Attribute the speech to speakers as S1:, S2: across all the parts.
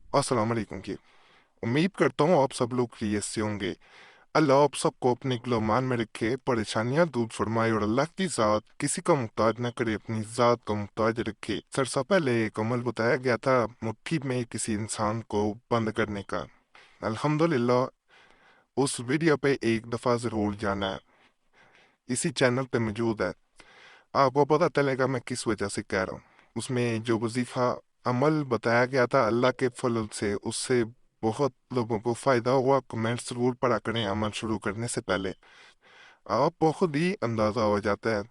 S1: अस्सलाम वालेकुम की। उम्मीद करता हूँ आप सब लोग खैरियत से होंगे। अल्लाह आप सबको अपने गुलमान में रखे, परेशानियां दूर फरमाए और अल्लाह की ज़ात किसी का मुहताज न करे, अपनी ज़ात का मुहताज रखे। सरसा पहले एक अमल बताया गया था मुट्ठी में किसी इंसान को बंद करने का। अल्हम्दुलिल्लाह उस वीडियो पे एक दफ़ा ज़रूर जाना है, इसी चैनल पे मौजूद है। आपको पता चलेगा मैं किस वजह से कह रहा हूँ। उसमें जो वजीफ़ा अमल बताया गया था अल्लाह के फजल से उससे बहुत लोगों को फ़ायदा हुआ। कमेंट्स ज़रूर पढ़ा करें अमल शुरू करने से पहले, आपको खुद ही अंदाज़ा हो जाता है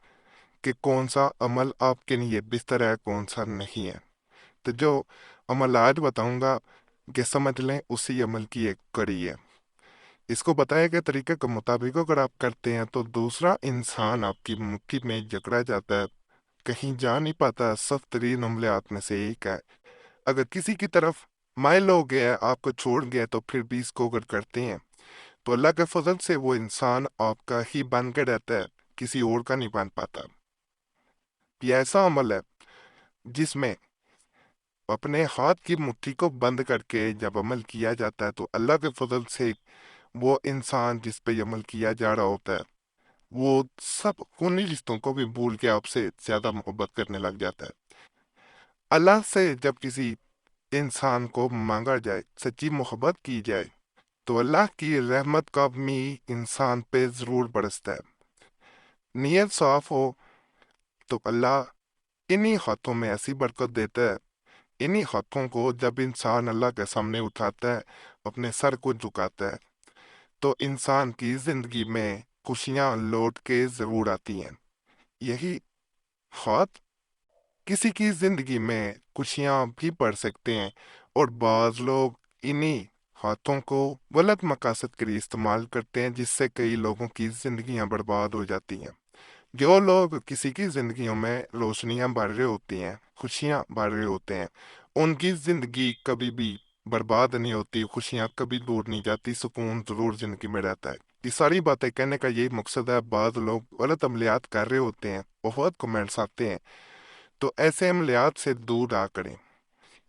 S1: कि कौन सा अमल आपके लिए बेहतर है, कौन सा नहीं है। तो जो अमल आज बताऊंगा कि समझ लें उसी अमल की एक कड़ी है। इसको बताए गए तरीके के मुताबिक अगर आप करते हैं तो दूसरा इंसान आपकी मुट्ठी में जकड़ा जाता है, कहीं जा नहीं पाता। सख्त तरीन अमलियात में से एक है। अगर किसी की तरफ माइल हो गया है, आपको छोड़ गया, तो फिर भी इसको अगर करते हैं तो अल्लाह के फजल से वो इंसान आपका ही बन के रहता है, किसी और का नहीं बन पाता। ये ऐसा अमल है जिसमें अपने हाथ की मुट्ठी को बंद करके जब अमल किया जाता है तो अल्लाह के फजल से वो इंसान जिस पे अमल किया जा रहा होता है वो सब खूनी रिश्तों को भी भूल के आपसे ज्यादा मोहब्बत करने लग जाता है। अल्लाह से जब किसी इंसान को मांगा जाए, सच्ची मोहब्बत की जाए, तो अल्लाह की रहमत का मी इंसान पे जरूर बरसता है। नीयत साफ हो तो अल्लाह इन्हीं हाथों में ऐसी बरकत देता है। इन्हीं हाथों को जब इंसान अल्लाह के सामने उठाता है, अपने सर को झुकाता है, तो इंसान की जिंदगी में खुशियां लौट के जरूर आती हैं। यही हाथ किसी की जिंदगी में खुशियां भी बढ़ सकते हैं, और बाज लोग इन्हीं हाथों को गलत मकासद के लिए इस्तेमाल करते हैं, जिससे कई लोगों की जिंदगियां बर्बाद हो जाती हैं। जो लोग किसी की जिंदगियों में रोशनियां भर रहे होती हैं, खुशियां भर रहे होते हैं, उनकी जिंदगी कभी भी बर्बाद नहीं होती, खुशियां कभी दूर नहीं जाती, सुकून जरूर जिंदगी में रहता है। ये सारी बातें कहने का यही मकसद है। बाद लोग गलत अमलियात कर रहे होते हैं, बहुत कमेंट्स आते हैं, तो ऐसे अमलियात से दूर रहा करें।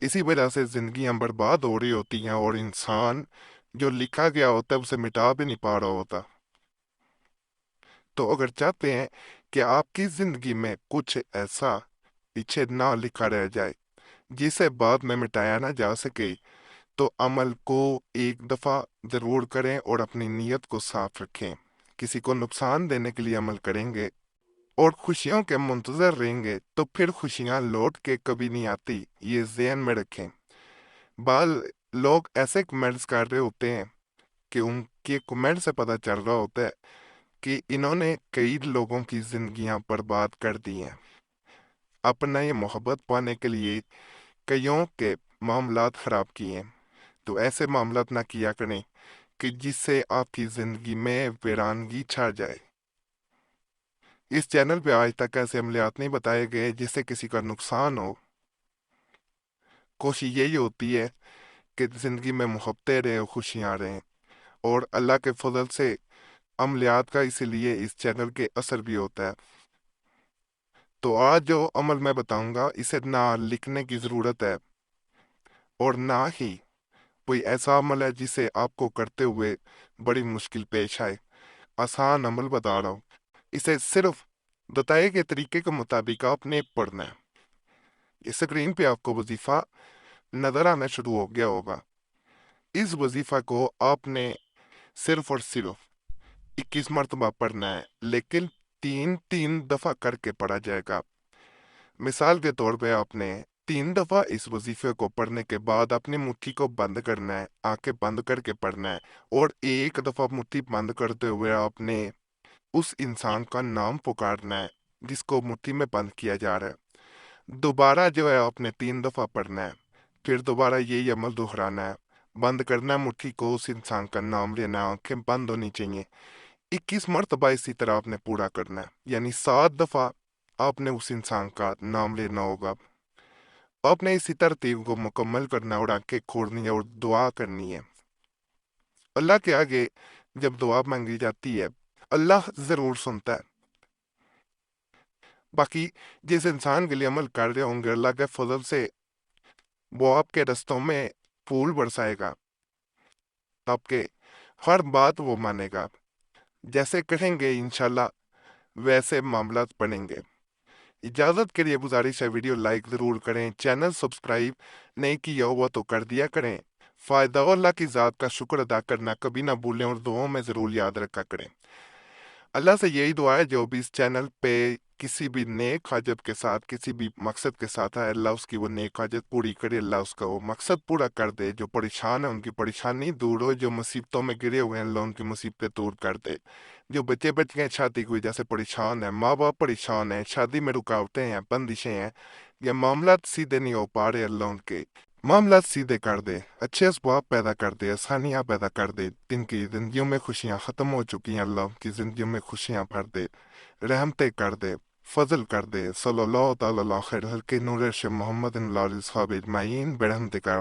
S1: इसी वजह से जिंदगियां बर्बाद हो रही होती हैं और इंसान जो लिखा गया होता है उसे मिटा भी नहीं पा रहा होता। तो अगर चाहते हैं कि आपकी जिंदगी में कुछ ऐसा पीछे ना लिखा रह जाए जिसे बाद में मिटाया ना जा सके, तो अमल को एक दफा जरूर करें और अपनी नीयत को साफ रखें। किसी को नुकसान देने के लिए अमल करेंगे और खुशियों के मुंतजर रहेंगे तो फिर खुशियां लौट के कभी नहीं आती, ये ज़हन में रखें। बाल लोग ऐसे कमेंट्स कर रहे होते हैं कि उनके कमेंट से पता चल रहा होता है कि इन्होंने कई लोगों की जिंदगियां बर्बाद कर दी हैं। अपना ये मोहब्बत पाने के लिए कईयों के मामलात खराब किए हैं। तो ऐसे मामलात ना किया करें कि जिससे आपकी जिंदगी में वीरानगी छा जाए। इस चैनल पे आज तक ऐसे अमलियात नहीं बताए गए जिससे किसी का नुकसान हो। कोशिश यही होती है कि जिंदगी में मोहब्बतें रहें, खुशियां रहें, और अल्लाह के फजल से अमलियात का इसीलिए इस चैनल के असर भी होता है। तो आज जो अमल मैं बताऊंगा इसे ना लिखने की ज़रूरत है और ना ही कोई ऐसा अमल है जिसे आपको करते हुए बड़ी मुश्किल पेश आए। आसान अमल बता रहा हूँ, इसे सिर्फ बताए गए तरीके के मुताबिक आपने पढ़ना है। इस स्क्रीन पे आपको वजीफा नजर आना शुरू हो गया होगा। इस वजीफा को आपने सिर्फ और सिर्फ 21 मरतबा पढ़ना है, लेकिन तीन तीन दफा करके पढ़ा जाएगा। मिसाल के तौर पे आपने 3 दफा इस वजीफे को पढ़ने के बाद अपनी मुट्ठी को बंद करना है, आंखें बंद करके पढ़ना है, और एक दफा मुट्ठी बंद करते हुए आपने उस इंसान का नाम पुकारना है जिसको मुट्ठी में बंद किया जा रहा है। दोबारा जो है आपने 3 दफा पढ़ना है, फिर दोबारा यही अमल दोहराना है। बंद करना है मुट्ठी को, उस इंसान का नाम लेना, आंखें बंद होनी चाहिए। 21 मरतबा इसी तरह आपने पूरा करना है, यानी 7 दफा आपने उस इंसान का नाम लेना होगा। आपने इसी तरतीब को मुकम्मल करना और आंखें खोलनी है और दुआ करनी है। अल्लाह के आगे जब दुआ मांगी जाती है अल्लाह जरूर सुनता है। बाकी जिस इंसान के लिए अमल कर रहे होंगे अल्लाह के फजल से वो आपके रस्तों में پھول برسائے گا، آپ کے ہر بات وہ مانے گا، جیسے کہیں گے انشاءاللہ ویسے معاملات بنیں گے۔ اجازت کے لیے گزارش ہے، ویڈیو لائک ضرور کریں، چینل سبسکرائب نہیں کیا ہوا تو کر دیا کریں، فائدہ اللہ کی ذات کا شکر ادا کرنا کبھی نہ بھولیں اور دعاؤں میں ضرور یاد رکھا کریں۔ اللہ سے یہی دعا ہے جو بھی اس چینل پہ کسی بھی نیک حاجت کے ساتھ، کسی بھی مقصد کے ساتھ ہے، اللہ اس کی وہ نیک حاجت پوری کرے، اللہ اس کا وہ مقصد پورا کر دے، جو پریشان ہے ان کی پریشانی دور ہو، جو مصیبتوں میں گرے ہوئے ہیں اللہ ان کی مصیبتیں دور کر دے، جو بچے بچیاں شادی کی وجہ سے پریشان ہیں، ماں باپ پریشان ہیں، شادی میں رکاوٹیں ہیں، بندشیں ہیں، یا معاملات سیدھے نہیں ہو پا رہے، اللہ ان کے معاملات سیدھے کر دے، اچھے اسباب پیدا کر دے، آسانیاں پیدا کر دے، جن کی زندگیوں میں خوشیاں ختم ہو چکی ہیں اللہ ان کی زندگیوں میں خوشیاں بھر دے، رحمتیں کر دے، فضل کر دے۔ صلی اللہ تعالی علی خیر خلق نور محمد علیہ الصحابہ اجمعین برحمتک یا